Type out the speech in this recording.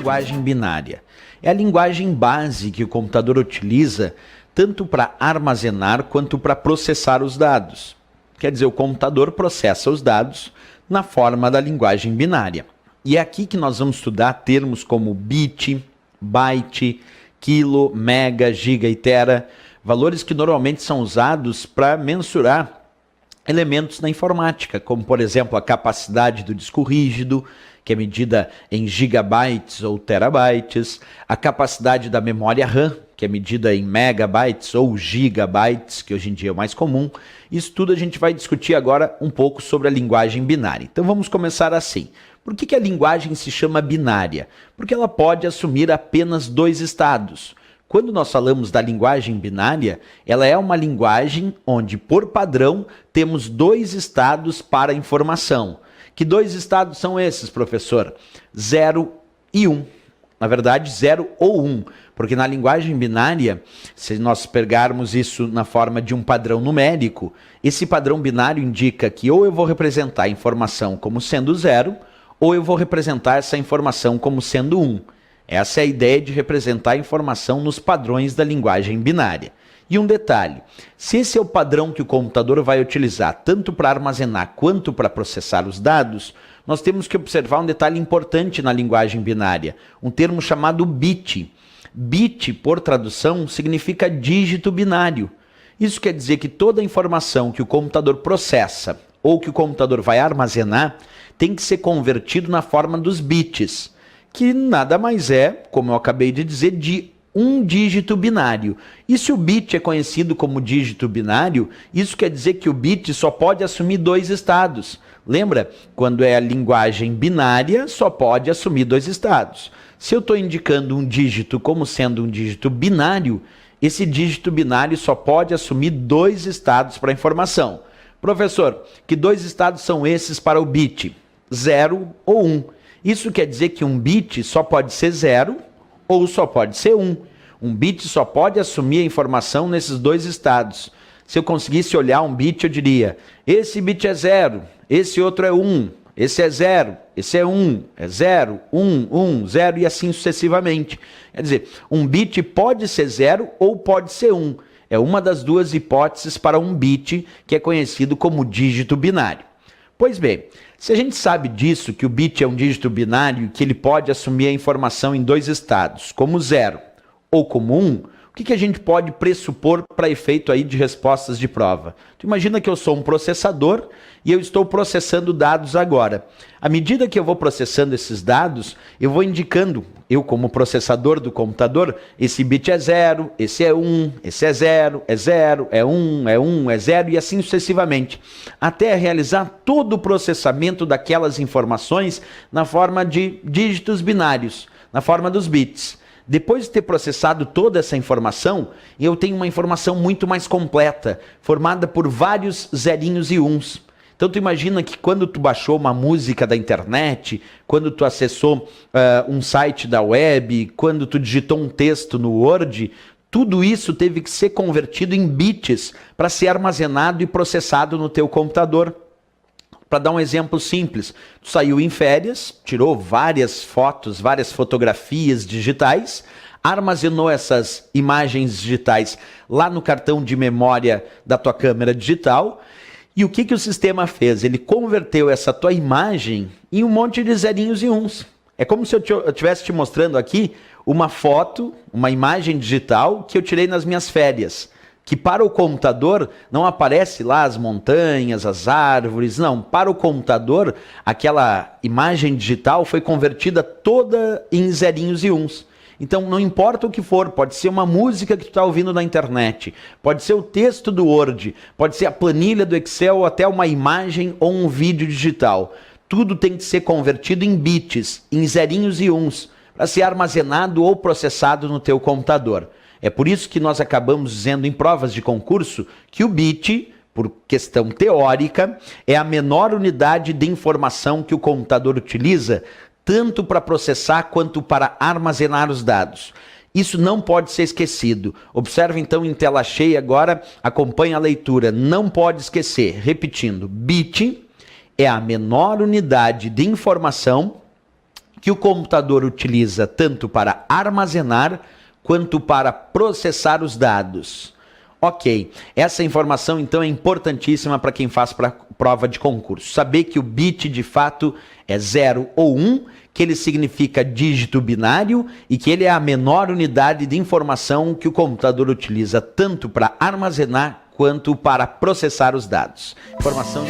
linguagem binária? É a linguagem base que o computador utiliza tanto para armazenar quanto para processar os dados. Quer dizer, o computador processa os dados na forma da linguagem binária. E é aqui que nós vamos estudar termos como bit, byte, quilo, mega, giga e tera, valores que normalmente são usados para mensurar elementos na informática, como por exemplo a capacidade do disco rígido, que é medida em gigabytes ou terabytes, a capacidade da memória RAM, que é medida em megabytes ou gigabytes, que hoje em dia é o mais comum. Isso tudo a gente vai discutir agora um pouco sobre a linguagem binária. Então vamos começar assim. Por que a linguagem se chama binária? Porque ela pode assumir apenas dois estados. Quando nós falamos da linguagem binária, ela é uma linguagem onde, por padrão, temos dois estados para a informação. Que dois estados são esses, professor? 0 e 1. Na verdade, 0 ou 1, porque na linguagem binária, se nós pegarmos isso na forma de um padrão numérico, esse padrão binário indica que ou eu vou representar a informação como sendo 0, ou eu vou representar essa informação como sendo 1. Essa é a ideia de representar a informação nos padrões da linguagem binária. E um detalhe, se esse é o padrão que o computador vai utilizar tanto para armazenar quanto para processar os dados, nós temos que observar um detalhe importante na linguagem binária, um termo chamado bit. Bit, por tradução, significa dígito binário. Isso quer dizer que toda a informação que o computador processa ou que o computador vai armazenar tem que ser convertido na forma dos bits, que nada mais é, como eu acabei de dizer, de um dígito binário. E se o bit é conhecido como dígito binário, isso quer dizer que o bit só pode assumir dois estados. Lembra? Quando é a linguagem binária, só pode assumir dois estados. Se eu estou indicando um dígito como sendo um dígito binário, esse dígito binário só pode assumir dois estados para a informação. Professor, que dois estados são esses para o bit? 0 ou 1. Isso quer dizer que um bit só pode ser 0 ou só pode ser 1. Um bit só pode assumir a informação nesses dois estados. Se eu conseguisse olhar um bit, eu diria, esse bit é 0, esse outro é 1, esse é 0, esse é 1, é 0, 1, 1, 0 e assim sucessivamente. Quer dizer, um bit pode ser 0 ou pode ser 1. É uma das duas hipóteses para um bit que é conhecido como dígito binário. Pois bem, se a gente sabe disso, que o bit é um dígito binário, que ele pode assumir a informação em dois estados, como 0 ou como 1, o que a gente pode pressupor para efeito aí de respostas de prova? Tu imagina que eu sou um processador e eu estou processando dados agora. À medida que eu vou processando esses dados, eu vou indicando, eu como processador do computador, esse bit é 0, esse é 1, esse é 0, é 0, é 1, é 1, é 0 e assim sucessivamente, até realizar todo o processamento daquelas informações na forma de dígitos binários, na forma dos bits. Depois de ter processado toda essa informação, eu tenho uma informação muito mais completa, formada por vários zerinhos e uns. Então tu imagina que quando tu baixou uma música da internet, quando tu acessou um site da web, quando tu digitou um texto no Word, tudo isso teve que ser convertido em bits para ser armazenado e processado no teu computador. Para dar um exemplo simples, tu saiu em férias, tirou várias fotos, várias fotografias digitais, armazenou essas imagens digitais lá no cartão de memória da tua câmera digital, e o que o sistema fez? Ele converteu essa tua imagem em um monte de zerinhos e uns. É como se eu estivesse te mostrando aqui uma foto, uma imagem digital que eu tirei nas minhas férias, que para o computador não aparece lá as montanhas, as árvores, não. Para o computador, aquela imagem digital foi convertida toda em zerinhos e uns. Então, não importa o que for, pode ser uma música que tu está ouvindo na internet, pode ser o texto do Word, pode ser a planilha do Excel, ou até uma imagem ou um vídeo digital. Tudo tem que ser convertido em bits, em zerinhos e uns, para ser armazenado ou processado no teu computador. É por isso que nós acabamos dizendo em provas de concurso que o bit, por questão teórica, é a menor unidade de informação que o computador utiliza, tanto para processar quanto para armazenar os dados. Isso não pode ser esquecido. Observe então em tela cheia agora, acompanhe a leitura. Não pode esquecer, repetindo, bit é a menor unidade de informação que o computador utiliza tanto para armazenar quanto para processar os dados. Ok, essa informação então é importantíssima para quem faz prova de concurso. Saber que o bit de fato é 0 ou 1, que ele significa dígito binário e que ele é a menor unidade de informação que o computador utiliza tanto para armazenar quanto para processar os dados. Informação